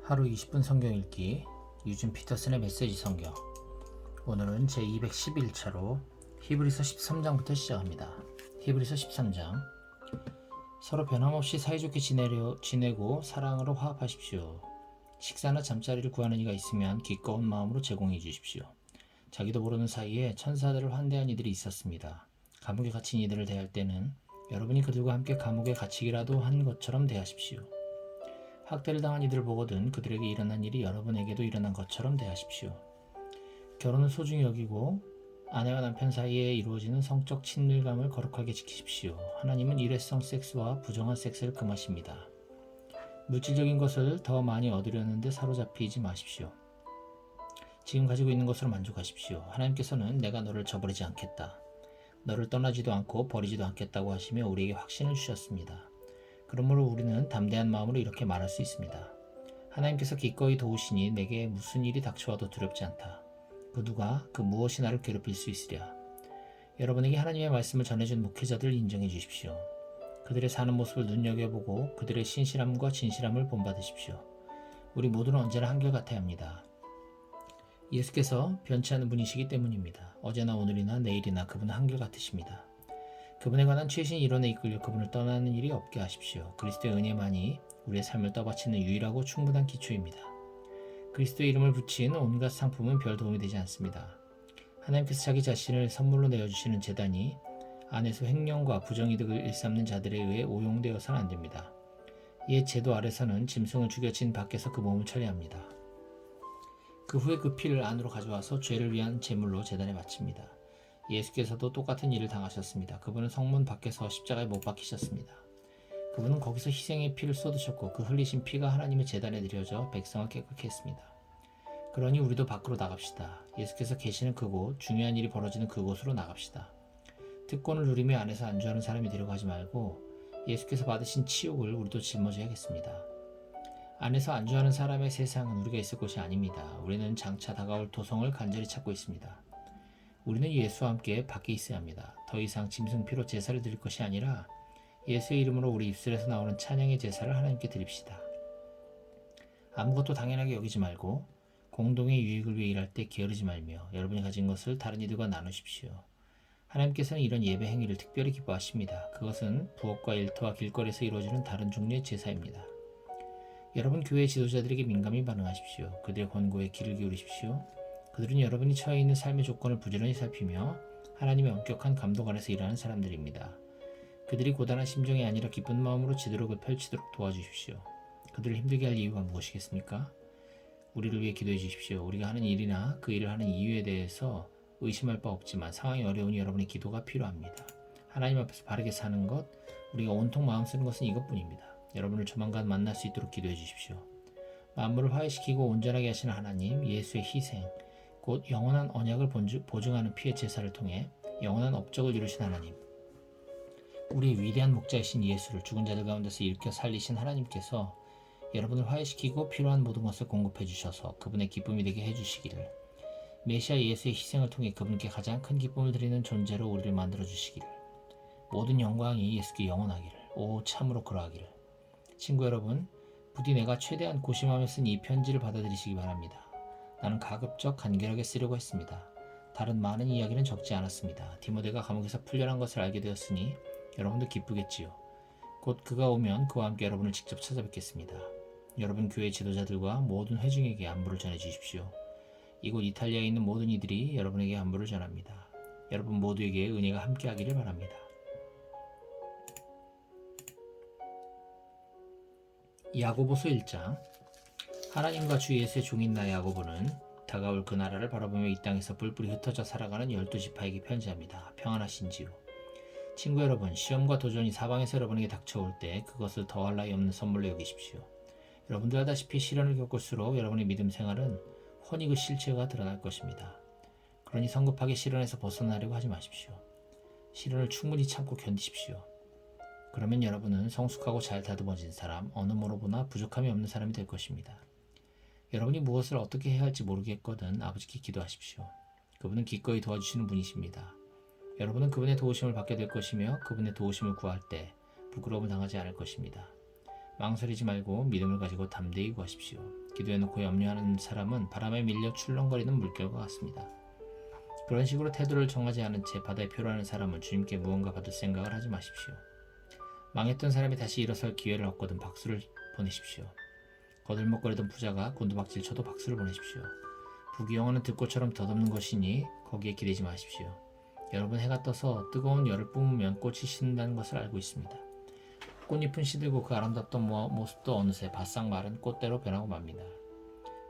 하루 20분 성경 읽기 유진 피터슨의 메시지 성경. 오늘은 제211차로 히브리서 13장부터 시작합니다. 히브리서 13장. 서로 변함없이 사이좋게 지내고 사랑으로 화합하십시오. 식사나 잠자리를 구하는 이가 있으면 기꺼운 마음으로 제공해 주십시오. 자기도 모르는 사이에 천사들을 환대한 이들이 있었습니다. 감옥에 갇힌 이들을 대할 때는 여러분이 그들과 함께 감옥에 갇히기라도 한 것처럼 대하십시오. 학대를 당한 이들을 보거든 그들에게 일어난 일이 여러분에게도 일어난 것처럼 대하십시오. 결혼을 소중히 여기고 아내와 남편 사이에 이루어지는 성적 친밀감을 거룩하게 지키십시오. 하나님은 일회성 섹스와 부정한 섹스를 금하십니다. 물질적인 것을 더 많이 얻으려는데 사로잡히지 마십시오. 지금 가지고 있는 것으로 만족하십시오. 하나님께서는 내가 너를 저버리지 않겠다, 너를 떠나지도 않고 버리지도 않겠다고 하시며 우리에게 확신을 주셨습니다. 그러므로 우리는 담대한 마음으로 이렇게 말할 수 있습니다. 하나님께서 기꺼이 도우시니 내게 무슨 일이 닥쳐와도 두렵지 않다. 그 누가 그 무엇이 나를 괴롭힐 수 있으랴. 여러분에게 하나님의 말씀을 전해준 목회자들을 인정해 주십시오. 그들의 사는 모습을 눈여겨보고 그들의 신실함과 진실함을 본받으십시오. 우리 모두는 언제나 한결같아야 합니다. 예수께서 변치 않는 분이시기 때문입니다. 어제나 오늘이나 내일이나 그분은 한결같으십니다. 그분에 관한 최신 이론에 이끌려 그분을 떠나는 일이 없게 하십시오. 그리스도의 은혜만이 우리의 삶을 떠받치는 유일하고 충분한 기초입니다. 그리스도의 이름을 붙인 온갖 상품은 별 도움이 되지 않습니다. 하나님께서 자기 자신을 선물로 내어주시는 제단이 안에서 횡령과 부정이득을 일삼는 자들에 의해 오용되어서는 안 됩니다. 옛 제도 아래서는 짐승을 죽여 진 밖에서 그 몸을 처리합니다. 그 후에 그 피를 안으로 가져와서 죄를 위한 제물로 제단에 바칩니다. 예수께서도 똑같은 일을 당하셨습니다. 그분은 성문 밖에서 십자가에 못 박히셨습니다. 그분은 거기서 희생의 피를 쏟으셨고 그 흘리신 피가 하나님의 제단에 드려져 백성을 깨끗게 했습니다. 그러니 우리도 밖으로 나갑시다. 예수께서 계시는 그곳, 중요한 일이 벌어지는 그곳으로 나갑시다. 특권을 누리며 안에서 안주하는 사람이 되려고 하지 말고 예수께서 받으신 치욕을 우리도 짊어져야겠습니다. 안에서 안주하는 사람의 세상은 우리가 있을 곳이 아닙니다. 우리는 장차 다가올 도성을 간절히 찾고 있습니다. 우리는 예수와 함께 밖에 있어야 합니다. 더 이상 짐승피로 제사를 드릴 것이 아니라 예수의 이름으로 우리 입술에서 나오는 찬양의 제사를 하나님께 드립시다. 아무것도 당연하게 여기지 말고 공동의 유익을 위해 일할 때 게으르지 말며 여러분이 가진 것을 다른 이들과 나누십시오. 하나님께서는 이런 예배 행위를 특별히 기뻐하십니다. 그것은 부엌과 일터와 길거리에서 이루어지는 다른 종류의 제사입니다. 여러분 교회 지도자들에게 민감히 반응하십시오. 그들의 권고에 귀를 기울이십시오. 그들은 여러분이 처해 있는 삶의 조건을 부지런히 살피며 하나님의 엄격한 감독 아래서 일하는 사람들입니다. 그들이 고단한 심정이 아니라 기쁜 마음으로 지도록을 펼치도록 도와주십시오. 그들을 힘들게 할 이유가 무엇이겠습니까? 우리를 위해 기도해 주십시오. 우리가 하는 일이나 그 일을 하는 이유에 대해서 의심할 바 없지만 상황이 어려우니 여러분의 기도가 필요합니다. 하나님 앞에서 바르게 사는 것, 우리가 온통 마음 쓰는 것은 이것뿐입니다. 여러분을 조만간 만날 수 있도록 기도해 주십시오. 만물을 화해시키고 온전하게 하시는 하나님, 예수의 희생, 곧 영원한 언약을 보증하는 피의 제사를 통해 영원한 업적을 이루신 하나님, 우리의 위대한 목자이신 예수를 죽은 자들 가운데서 일으켜 살리신 하나님께서 여러분을 화해시키고 필요한 모든 것을 공급해 주셔서 그분의 기쁨이 되게 해주시기를, 메시아 예수의 희생을 통해 그분께 가장 큰 기쁨을 드리는 존재로 우리를 만들어 주시기를, 모든 영광이 예수께 영원하기를, 오 참으로 그러하기를. 친구 여러분, 부디 내가 최대한 고심하며 쓴 이 편지를 받아들이시기 바랍니다. 나는 가급적 간결하게 쓰려고 했습니다. 다른 많은 이야기는 적지 않았습니다. 디모데가 감옥에서 풀려난 것을 알게 되었으니 여러분도 기쁘겠지요. 곧 그가 오면 그와 함께 여러분을 직접 찾아뵙겠습니다. 여러분 교회 지도자들과 모든 회중에게 안부를 전해주십시오. 이곳 이탈리아에 있는 모든 이들이 여러분에게 안부를 전합니다. 여러분 모두에게 은혜가 함께하기를 바랍니다. 야고보서 1장. 하나님과 주 예수의 종인 나 야고보는 다가올 그 나라를 바라보며 이 땅에서 뿔뿔이 흩어져 살아가는 12지파에게 편지합니다. 평안하신지요. 친구 여러분, 시험과 도전이 사방에서 여러분에게 닥쳐올 때 그것을 더할 나위 없는 선물로 여기십시오. 여러분도 알다시피 시련을 겪을수록 여러분의 믿음 생활은 훤히 그 실체가 드러날 것입니다. 그러니 성급하게 시련에서 벗어나려고 하지 마십시오. 시련을 충분히 참고 견디십시오. 그러면 여러분은 성숙하고 잘 다듬어진 사람, 어느 뭐로 보나 부족함이 없는 사람이 될 것입니다. 여러분이 무엇을 어떻게 해야 할지 모르겠거든 아버지께 기도하십시오. 그분은 기꺼이 도와주시는 분이십니다. 여러분은 그분의 도우심을 받게 될 것이며 그분의 도우심을 구할 때 부끄러움을 당하지 않을 것입니다. 망설이지 말고 믿음을 가지고 담대히 구하십시오. 기도해놓고 염려하는 사람은 바람에 밀려 출렁거리는 물결과 같습니다. 그런 식으로 태도를 정하지 않은 채 바다에 표류하는 사람은 주님께 무언가 받을 생각을 하지 마십시오. 망했던 사람이 다시 일어설 기회를 얻거든 박수를 보내십시오. 거들먹거리던 부자가 곤두박질 쳐도 박수를 보내십시오. 부귀영화는 들꽃처럼 덧없는 것이니 거기에 기대지 마십시오. 여러분, 해가 떠서 뜨거운 열을 뿜으면 꽃이 신다는 것을 알고 있습니다. 꽃잎은 시들고 그 아름답던 모습도 어느새 바싹 마른 꽃대로 변하고 맙니다.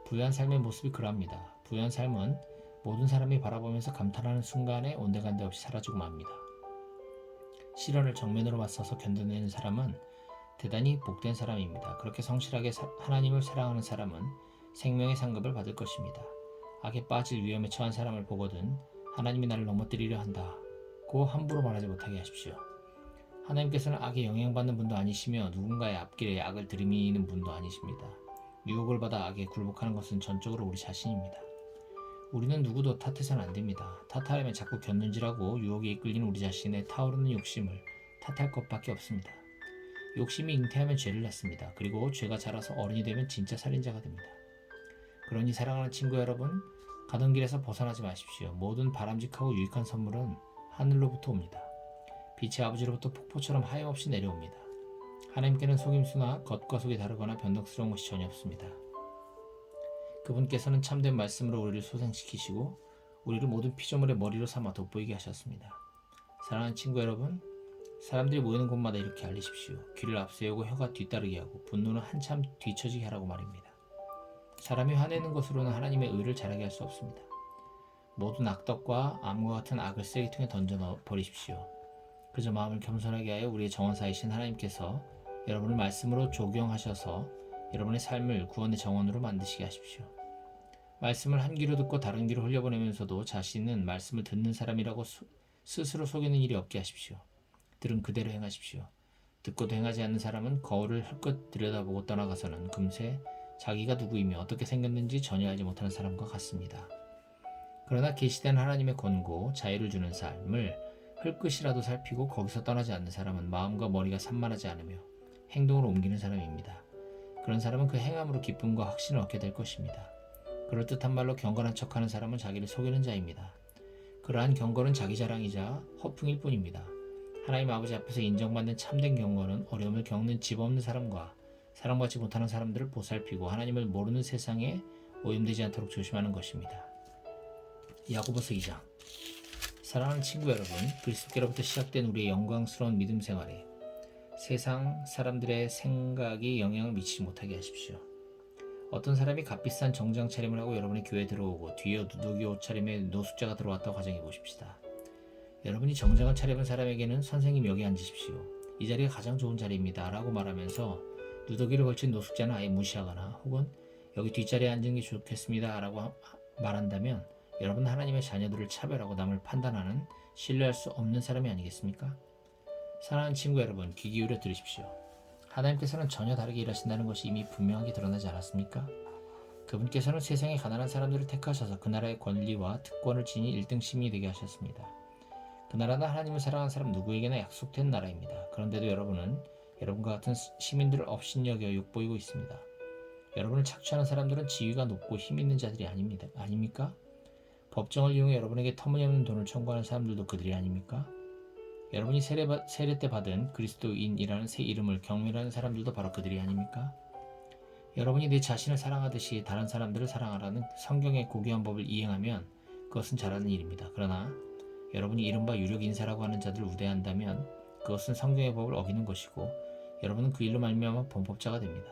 부유한 삶의 모습이 그러합니다. 부유한 삶은 모든 사람이 바라보면서 감탄하는 순간에 온데간데 없이 사라지고 맙니다. 시련을 정면으로 맞서서 견뎌내는 사람은 대단히 복된 사람입니다. 그렇게 성실하게 하나님을 사랑하는 사람은 생명의 상급을 받을 것입니다. 악에 빠질 위험에 처한 사람을 보거든 하나님이 나를 넘어뜨리려 한다고 함부로 말하지 못하게 하십시오. 하나님께서는 악에 영향받는 분도 아니시며 누군가의 앞길에 악을 들이미는 분도 아니십니다. 유혹을 받아 악에 굴복하는 것은 전적으로 우리 자신입니다. 우리는 누구도 탓해서는 안 됩니다. 탓하려면 자꾸 견눈질하고 유혹에 이끌리는 우리 자신의 타오르는 욕심을 탓할 것밖에 없습니다. 욕심이 잉태하면 죄를 낳습니다. 그리고 죄가 자라서 어른이 되면 진짜 살인자가 됩니다. 그러니 사랑하는 친구 여러분, 가던 길에서 벗어나지 마십시오. 모든 바람직하고 유익한 선물은 하늘로부터 옵니다. 빛의 아버지로부터 폭포처럼 하염없이 내려옵니다. 하나님께는 속임수나 겉과 속이 다르거나 변덕스러운 것이 전혀 없습니다. 그분께서는 참된 말씀으로 우리를 소생시키시고 우리를 모든 피조물의 머리로 삼아 돋보이게 하셨습니다. 사랑하는 친구 여러분, 사람들이 모이는 곳마다 이렇게 알리십시오. 귀를 앞세우고 혀가 뒤따르게 하고 분노는 한참 뒤처지게 하라고 말입니다. 사람이 화내는 것으로는 하나님의 의를 자라게 할 수 없습니다. 모든 악덕과 암과 같은 악을 쓰레기통에 던져 버리십시오. 그저 마음을 겸손하게 하여 우리의 정원사이신 하나님께서 여러분을 말씀으로 조경하셔서 여러분의 삶을 구원의 정원으로 만드시게 하십시오. 말씀을 한 귀로 듣고 다른 귀로 흘려보내면서도 자신은 말씀을 듣는 사람이라고 스스로 속이는 일이 없게 하십시오. 들은 그대로 행하십시오. 듣고도 행하지 않는 사람은 거울을 헐끗 들여다보고 떠나가서는 금세 자기가 누구이며 어떻게 생겼는지 전혀 알지 못하는 사람과 같습니다. 그러나 계시된 하나님의 권고, 자유를 주는 삶을 흙끝이라도 살피고 거기서 떠나지 않는 사람은 마음과 머리가 산만하지 않으며 행동으로 옮기는 사람입니다. 그런 사람은 그 행함으로 기쁨과 확신을 얻게 될 것입니다. 그럴듯한 말로 경건한 척하는 사람은 자기를 속이는 자입니다. 그러한 경건은 자기 자랑이자 허풍일 뿐입니다. 하나님 아버지 앞에서 인정받는 참된 경건은 어려움을 겪는 집 없는 사람과 사랑받지 못하는 사람들을 보살피고 하나님을 모르는 세상에 오염되지 않도록 조심하는 것입니다. 야고보서 2장. 사랑하는 친구 여러분, 그리스도께로부터 시작된 우리의 영광스러운 믿음 생활에 세상 사람들의 생각이 영향을 미치지 못하게 하십시오. 어떤 사람이 값비싼 정장 차림을 하고 여러분의 교회에 들어오고 뒤에 누더기 옷차림에 노숙자가 들어왔다고 가정해 보십시다. 여러분이 정장을 차려입은 사람에게는 선생님 여기 앉으십시오. 이 자리가 가장 좋은 자리입니다 라고 말하면서 누더기를 걸친 노숙자는 아예 무시하거나 혹은 여기 뒷자리에 앉은 게 좋겠습니다 라고 말한다면 여러분은 하나님의 자녀들을 차별하고 남을 판단하는 신뢰할 수 없는 사람이 아니겠습니까? 사랑하는 친구 여러분, 귀 기울여 들으십시오. 하나님께서는 전혀 다르게 일하신다는 것이 이미 분명하게 드러나지 않았습니까? 그분께서는 세상의 가난한 사람들을 택하셔서 그 나라의 권리와 특권을 지닌 1등 시민이 되게 하셨습니다. 그 나라는 하나님을 사랑하는 사람 누구에게나 약속된 나라입니다. 그런데도 여러분은 여러분과 같은 시민들을 업신여겨 욕보이고 있습니다. 여러분을 착취하는 사람들은 지위가 높고 힘 있는 자들이 아닙니까? 법정을 이용해 여러분에게 터무니없는 돈을 청구하는 사람들도 그들이 아닙니까? 여러분이 세례 때 받은 그리스도인이라는 새 이름을 경멸하는 사람들도 바로 그들이 아닙니까? 여러분이 내 자신을 사랑하듯이 다른 사람들을 사랑하라는 성경의 고귀한 법을 이행하면 그것은 잘하는 일입니다. 그러나 여러분이 이른바 유력 인사라고 하는 자들을 우대한다면 그것은 성경의 법을 어기는 것이고 여러분은 그 일로 말미암아 범법자가 됩니다.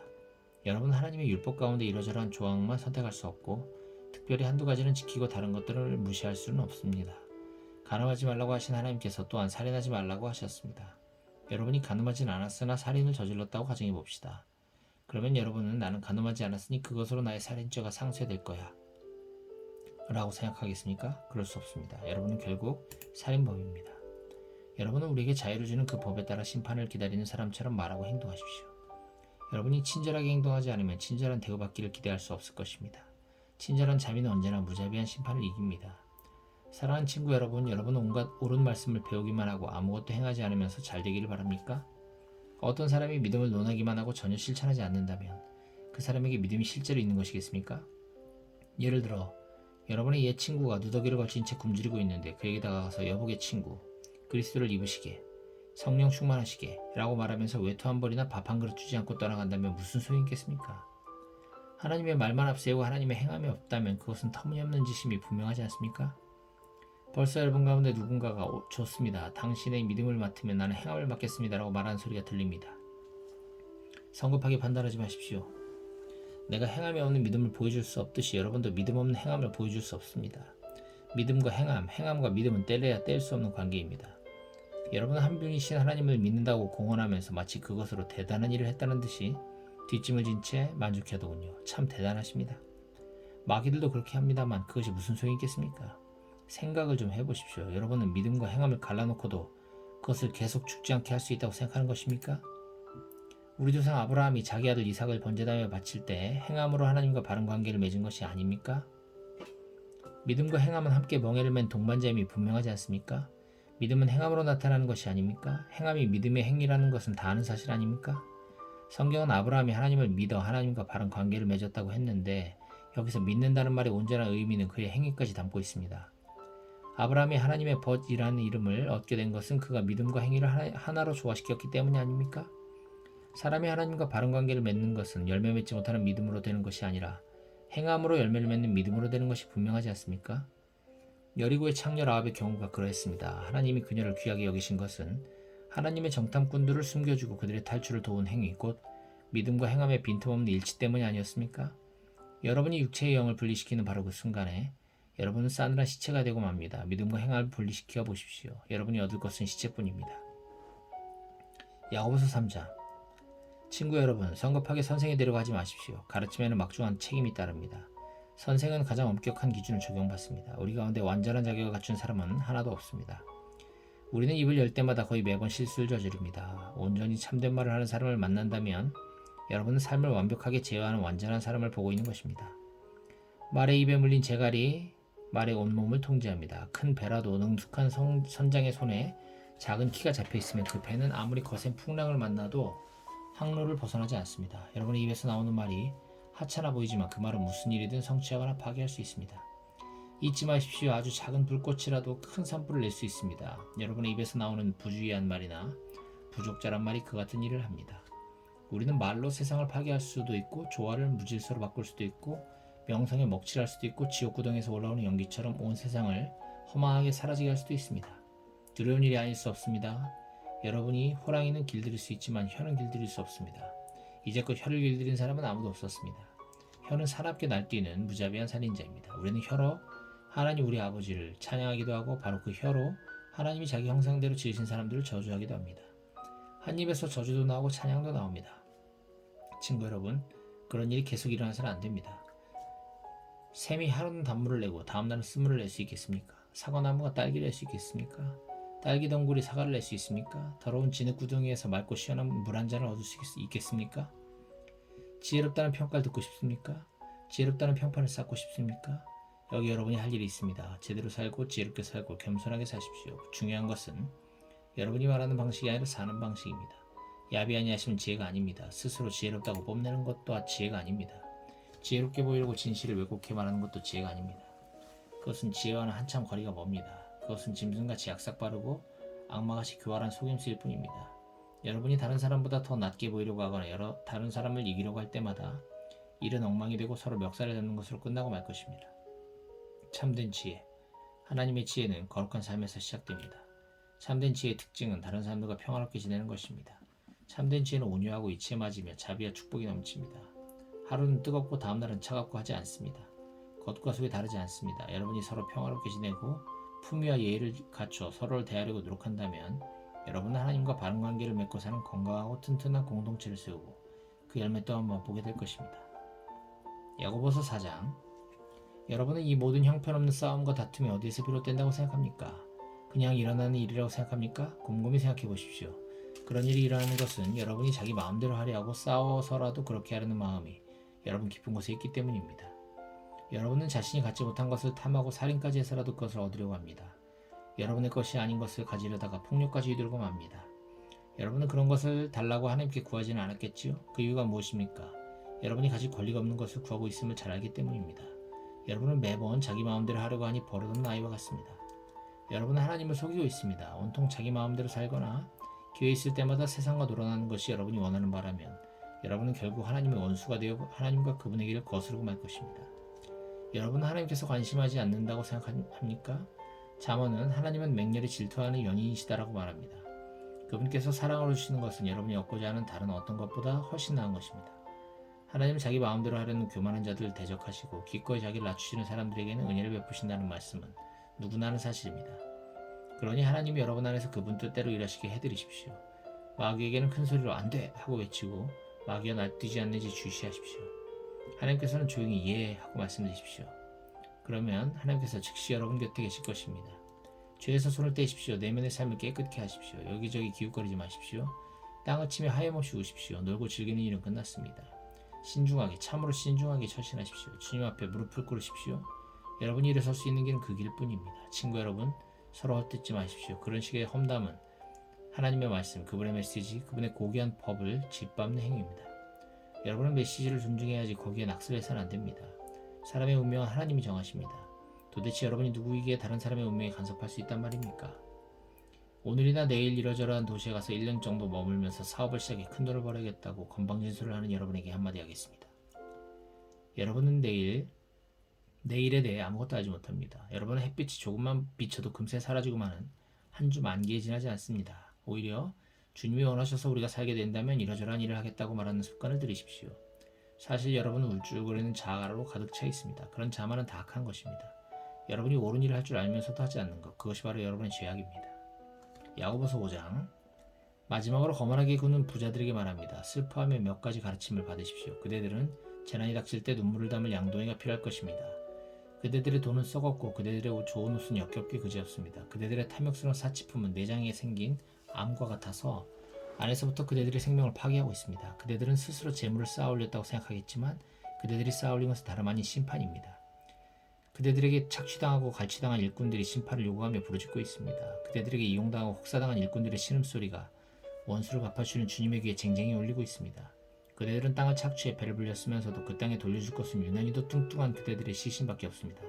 여러분은 하나님의 율법 가운데 이러저러한 조항만 선택할 수 없고 특별히 한두 가지는 지키고 다른 것들을 무시할 수는 없습니다. 간음하지 말라고 하신 하나님께서 또한 살인하지 말라고 하셨습니다. 여러분이 간음하진 않았으나 살인을 저질렀다고 가정해 봅시다. 그러면 여러분은 나는 간음하지 않았으니 그것으로 나의 살인죄가 상쇄될 거야 라고 생각하겠습니까? 그럴 수 없습니다. 여러분은 결국 살인범입니다. 여러분은 우리에게 자유를 주는 그 법에 따라 심판을 기다리는 사람처럼 말하고 행동하십시오. 여러분이 친절하게 행동하지 않으면 친절한 대우받기를 기대할 수 없을 것입니다. 친절한 자비는 언제나 무자비한 심판을 이깁니다. 사랑하는 친구 여러분, 여러분은 온갖 옳은 말씀을 배우기만 하고 아무것도 행하지 않으면서 잘 되기를 바랍니까? 어떤 사람이 믿음을 논하기만 하고 전혀 실천하지 않는다면 그 사람에게 믿음이 실제로 있는 것이겠습니까? 예를 들어 여러분의 옛 친구가 누더기를 걸친 채 굶주리고 있는데 그에게 다가가서 여보게 친구, 그리스도를 입으시게, 성령 충만하시게 라고 말하면서 외투 한 벌이나 밥 한 그릇 주지 않고 떠나간다면 무슨 소용이 있겠습니까? 하나님의 말만 앞세우고 하나님의 행함이 없다면 그것은 터무니없는 짓임이 분명하지 않습니까? 벌써 여러분 가운데 누군가가 좋습니다. 당신의 믿음을 맡으면 나는 행함을 맡겠습니다 라고 말하는 소리가 들립니다. 성급하게 판단하지 마십시오. 내가 행함이 없는 믿음을 보여줄 수 없듯이 여러분도 믿음 없는 행함을 보여줄 수 없습니다. 믿음과 행함, 행함과 믿음은 뗄래야 뗄 수 없는 관계입니다. 여러분은 한 분이신 하나님을 믿는다고 공언하면서 마치 그것으로 대단한 일을 했다는 듯이 뒷짐을 진 채 만족해하더군요. 참 대단하십니다. 마귀들도 그렇게 합니다만 그것이 무슨 소용이 있겠습니까? 생각을 좀 해보십시오. 여러분은 믿음과 행함을 갈라놓고도 그것을 계속 죽지 않게 할 수 있다고 생각하는 것입니까? 우리 조상 아브라함이 자기 아들 이삭을 번제단에 바칠 때 행함으로 하나님과 바른 관계를 맺은 것이 아닙니까? 믿음과 행함은 함께 멍에를 맨 동반자임이 분명하지 않습니까? 믿음은 행함으로 나타나는 것이 아닙니까? 행함이 믿음의 행위라는 것은 다 아는 사실 아닙니까? 성경은 아브라함이 하나님을 믿어 하나님과 바른 관계를 맺었다고 했는데 여기서 믿는다는 말의 온전한 의미는 그의 행위까지 담고 있습니다. 아브라함이 하나님의 벗이라는 이름을 얻게 된 것은 그가 믿음과 행위를 하나로 조화시켰기 때문이 아닙니까? 사람이 하나님과 바른 관계를 맺는 것은 열매 맺지 못하는 믿음으로 되는 것이 아니라 행함으로 열매를 맺는 믿음으로 되는 것이 분명하지 않습니까? 여리고의 창녀 라합의 경우가 그러했습니다. 하나님이 그녀를 귀하게 여기신 것은 하나님의 정탐꾼들을 숨겨주고 그들의 탈출을 도운 행위 곧 믿음과 행함의 빈틈없는 일치 때문이 아니었습니까? 여러분이 육체의 영을 분리시키는 바로 그 순간에 여러분은 싸늘한 시체가 되고 맙니다. 믿음과 행함을 분리시켜 보십시오. 여러분이 얻을 것은 시체뿐입니다. 야고보서 3장. 친구 여러분, 성급하게 선생이 되려고 하지 마십시오. 가르침에는 막중한 책임이 따릅니다. 선생은 가장 엄격한 기준을 적용받습니다. 우리 가운데 완전한 자격을 갖춘 사람은 하나도 없습니다. 우리는 입을 열 때마다 거의 매번 실수를 저지릅니다. 온전히 참된 말을 하는 사람을 만난다면 여러분은 삶을 완벽하게 제어하는 완전한 사람을 보고 있는 것입니다. 말의 입에 물린 재갈이 말의 온몸을 통제합니다. 큰 배라도 능숙한 선장의 손에 작은 키가 잡혀있으면 그 배는 아무리 거센 풍랑을 만나도 항로를 벗어나지 않습니다. 여러분의 입에서 나오는 말이 하찮아 보이지만 그 말은 무슨 일이든 성취하거나 파괴할 수 있습니다. 잊지 마십시오. 아주 작은 불꽃이라도 큰 산불을 낼 수 있습니다. 여러분의 입에서 나오는 부주의한 말이나 부적절한 말이 그 같은 일을 합니다. 우리는 말로 세상을 파괴할 수도 있고 조화를 무질서로 바꿀 수도 있고 명성에 먹칠할 수도 있고 지옥구덩에서 올라오는 연기처럼 온 세상을 허망하게 사라지게 할 수도 있습니다. 두려운 일이 아닐 수 없습니다. 여러분이 호랑이는 길들일 수 있지만 혀는 길들일 수 없습니다. 이제껏 혀를 길들인 사람은 아무도 없었습니다. 혀는 사납게 날뛰는 무자비한 살인자입니다. 우리는 혀로 하나님 우리 아버지를 찬양하기도 하고 바로 그 혀로 하나님이 자기 형상대로 지으신 사람들을 저주하기도 합니다. 한 입에서 저주도 나오고 찬양도 나옵니다. 친구 여러분, 그런 일이 계속 일어나서는 안 됩니다. 샘이 하루는 단물을 내고 다음날은 쓴물을 낼 수 있겠습니까? 사과나무가 딸기를 낼 수 있겠습니까? 딸기 덩굴이 사과를 낼 수 있습니까? 더러운 진흙구덩이에서 맑고 시원한 물 한 잔을 얻을 수 있겠습니까? 지혜롭다는 평가를 듣고 싶습니까? 지혜롭다는 평판을 쌓고 싶습니까? 여기 여러분이 할 일이 있습니다. 제대로 살고 지혜롭게 살고 겸손하게 사십시오. 중요한 것은 여러분이 말하는 방식이 아니라 사는 방식입니다. 야비 아니하시면 지혜가 아닙니다. 스스로 지혜롭다고 뽐내는 것도 지혜가 아닙니다. 지혜롭게 보이려고 진실을 왜곡해 말하는 것도 지혜가 아닙니다. 그것은 지혜와는 한참 거리가 멉니다. 그것은 짐승같이 약삭빠르고 악마같이 교활한 속임수일 뿐입니다. 여러분이 다른 사람보다 더 낮게 보이려고 하거나 다른 사람을 이기려고 할 때마다 일은 엉망이 되고 서로 멱살을 잡는 것으로 끝나고 말 것입니다. 참된 지혜, 하나님의 지혜는 거룩한 삶에서 시작됩니다. 참된 지혜의 특징은 다른 사람들과 평화롭게 지내는 것입니다. 참된 지혜는 온유하고 이치에 맞으며 자비와 축복이 넘칩니다. 하루는 뜨겁고 다음날은 차갑고 하지 않습니다. 겉과 속이 다르지 않습니다. 여러분이 서로 평화롭게 지내고 품위와 예의를 갖춰 서로를 대하려고 노력한다면 여러분은 하나님과 바른 관계를 맺고 사는 건강하고 튼튼한 공동체를 세우고 그 열매 또한 맛보게 될 것입니다. 야고보서 4장. 여러분은 이 모든 형편없는 싸움과 다툼이 어디에서 비롯된다고 생각합니까? 그냥 일어나는 일이라고 생각합니까? 곰곰이 생각해 보십시오. 그런 일이 일어나는 것은 여러분이 자기 마음대로 하려 하고 싸워서라도 그렇게 하려는 마음이 여러분 깊은 곳에 있기 때문입니다. 여러분은 자신이 갖지 못한 것을 탐하고 살인까지 해서라도 그것을 얻으려고 합니다. 여러분의 것이 아닌 것을 가지려다가 폭력까지 휘두르고 맙니다. 여러분은 그런 것을 달라고 하나님께 구하지는 않았겠지요? 그 이유가 무엇입니까? 여러분이 가질 권리가 없는 것을 구하고 있음을 잘 알기 때문입니다. 여러분은 매번 자기 마음대로 하려고 하니 버릇없는 아이와 같습니다. 여러분은 하나님을 속이고 있습니다. 온통 자기 마음대로 살거나 기회 있을 때마다 세상과 놀아나는 것이 여러분이 원하는 바라면 여러분은 결국 하나님의 원수가 되어 하나님과 그분의 길을 거스르고 말 것입니다. 여러분은 하나님께서 관심하지 않는다고 생각합니까? 잠언은 하나님은 맹렬히 질투하는 연인이시다라고 말합니다. 그분께서 사랑을 주시는 것은 여러분이 얻고자 하는 다른 어떤 것보다 훨씬 나은 것입니다. 하나님은 자기 마음대로 하려는 교만한 자들을 대적하시고 기꺼이 자기를 낮추시는 사람들에게는 은혜를 베푸신다는 말씀은 누구나 아는 사실입니다. 그러니 하나님이 여러분 안에서 그분 뜻대로 일하시게 해드리십시오. 마귀에게는 큰 소리로 안 돼! 하고 외치고 마귀가 날뛰지 않는지 주시하십시오. 하나님께서는 조용히 예! 하고 말씀드리십시오. 그러면 하나님께서 즉시 여러분 곁에 계실 것입니다. 죄에서 손을 떼십시오. 내면의 삶을 깨끗게 하십시오. 여기저기 기웃거리지 마십시오. 땅을 치며 하염없이 우십시오. 놀고 즐기는 일은 끝났습니다. 신중하게, 참으로 신중하게 처신하십시오. 주님 앞에 무릎을 꿇으십시오. 여러분이 일어설 수 있는 길은 그 길뿐입니다. 친구 여러분, 서로 헛듣지 마십시오. 그런 식의 험담은 하나님의 말씀, 그분의 메시지, 그분의 고귀한 법을 짓밟는 행위입니다. 여러분은 메시지를 존중해야지 거기에 낙설해서는 안 됩니다. 사람의 운명은 하나님이 정하십니다. 도대체 여러분이 누구이기에 다른 사람의 운명에 간섭할 수 있단 말입니까? 오늘이나 내일 이러저러한 도시에 가서 1년 정도 머물면서 사업을 시작해 큰돈을 벌어야겠다고 건방진소리를 하는 여러분에게 한마디 하겠습니다. 여러분은 내일에 대해 아무것도 알지 못합니다. 여러분은 햇빛이 조금만 비쳐도 금세 사라지고 마는 한 주 만기에 지나지 않습니다. 오히려 주님이 원하셔서 우리가 살게 된다면 이러저러한 일을 하겠다고 말하는 습관을 들이십시오. 사실 여러분은 울줄거리는 자아로 가득 차 있습니다. 그런 자만은 다 악한 것입니다. 여러분이 옳은 일을 할 줄 알면서도 하지 않는 것, 그것이 바로 여러분의 죄악입니다. 야고보서 5장 마지막으로 거만하게 구는 부자들에게 말합니다. 슬퍼하며 몇 가지 가르침을 받으십시오. 그대들은 재난이 닥칠 때 눈물을 담을 양동이가 필요할 것입니다. 그대들의 돈은 썩었고 그대들의 좋은 옷은 역겹게 그지없습니다. 그대들의 탐욕스러운 사치품은 내장에 생긴 암과 같아서 안에서부터 그대들의 생명을 파괴하고 있습니다. 그대들은 스스로 재물을 쌓아 올렸다고 생각하겠지만 그대들이 쌓아 올린 것은 다름 아닌 심판입니다. 그대들에게 착취당하고 갈취당한 일꾼들이 심판을 요구하며 부르짖고 있습니다. 그대들에게 이용당하고 혹사당한 일꾼들의 신음소리가 원수를 갚아주는 주님의 귀에 쟁쟁이 울리고 있습니다. 그대들은 땅을 착취해 배를 불렸으면서도 그 땅에 돌려줄 것은 유난히도 뚱뚱한 그대들의 시신밖에 없습니다.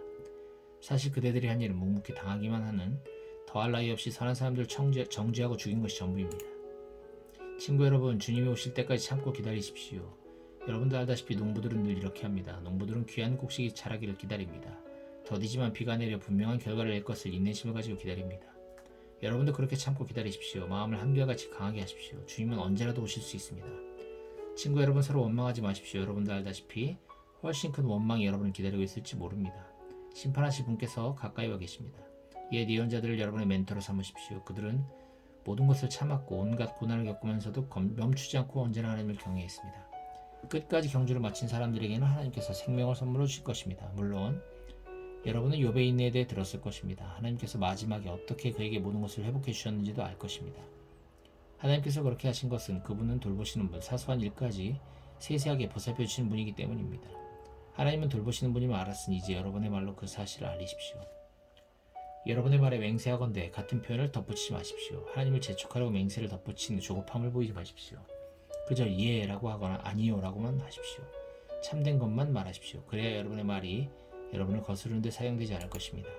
사실 그대들이 한 일은 묵묵히 당하기만 하는 더할 나위 없이 선한 사람들을 정죄하고 죽인 것이 전부입니다. 친구 여러분, 주님이 오실 때까지 참고 기다리십시오. 여러분도 알다시피 농부들은 늘 이렇게 합니다. 농부들은 귀한 곡식이 자라기를 기다립니다. 더디지만 비가 내려 분명한 결과를 낼 것을 인내심을 가지고 기다립니다. 여러분도 그렇게 참고 기다리십시오. 마음을 한결같이 강하게 하십시오. 주님은 언제라도 오실 수 있습니다. 친구 여러분, 서로 원망하지 마십시오. 여러분도 알다시피 훨씬 큰 원망이 여러분을 기다리고 있을지 모릅니다. 심판하실 분께서 가까이 와 계십니다. 옛 예언자들을 여러분의 멘토로 삼으십시오. 그들은 모든 것을 참았고 온갖 고난을 겪으면서도 멈추지 않고 언제나 하나님을 경외했습니다. 끝까지 경주를 마친 사람들에게는 하나님께서 생명을 선물로 주실 것입니다. 물론 여러분은 욥의 인내에 대해 들었을 것입니다. 하나님께서 마지막에 어떻게 그에게 모든 것을 회복해 주셨는지도 알 것입니다. 하나님께서 그렇게 하신 것은 그분은 돌보시는 분, 사소한 일까지 세세하게 보살펴 주시는 분이기 때문입니다. 하나님은 돌보시는 분임을 알았으니 이제 여러분의 말로 그 사실을 알리십시오. 여러분의 말에 맹세하건대 같은 표현을 덧붙이지 마십시오. 하나님을 재촉하려고 맹세를 덧붙이는 조급함을 보이지 마십시오. 그저 예라고 하거나 아니요라고만 하십시오. 참된 것만 말하십시오. 그래야 여러분의 말이 여러분을 거스르는 데 사용되지 않을 것입니다.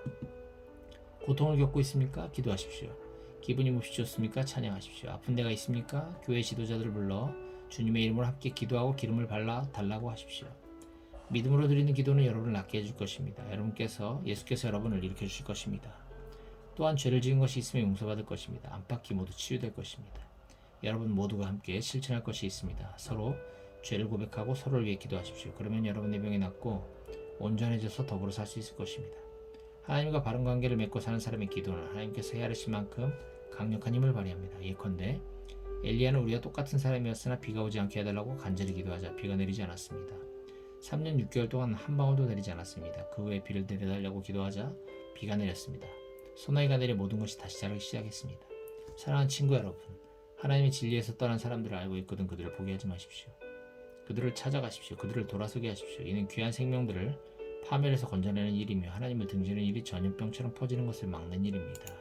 고통을 겪고 있습니까? 기도하십시오. 기분이 몹시 좋습니까? 찬양하십시오. 아픈 데가 있습니까? 교회 지도자들을 불러 주님의 이름으로 함께 기도하고 기름을 발라 달라고 하십시오. 믿음으로 드리는 기도는 여러분을 낫게 해줄 것입니다. 예수께서 여러분을 일으켜 주실 것입니다. 또한 죄를 지은 것이 있으면 용서받을 것입니다. 안팎이 모두 치유될 것입니다. 여러분 모두가 함께 실천할 것이 있습니다. 서로 죄를 고백하고 서로를 위해 기도하십시오. 그러면 여러분의 병이 낫고 온전해져서 더불어 살 수 있을 것입니다. 하나님과 바른 관계를 맺고 사는 사람의 기도는 하나님께서 헤아리실 만큼 강력한 힘을 발휘합니다. 예컨대 엘리야는 우리와 똑같은 사람이었으나 비가 오지 않게 해달라고 간절히 기도하자 비가 내리지 않았습니다. 3년 6개월 동안 한 방울도 내리지 않았습니다. 그 후에 비를 내려달라고 기도하자 비가 내렸습니다. 소나기가 내려 모든 것이 다시 자라기 시작했습니다. 사랑하는 친구 여러분, 하나님의 진리에서 떠난 사람들을 알고 있거든 그들을 포기하지 마십시오. 그들을 찾아가십시오. 그들을 돌아서게 하십시오. 이는 귀한 생명들을 파멸해서 건져내는 일이며 하나님을 등지는 일이 전염병처럼 퍼지는 것을 막는 일입니다.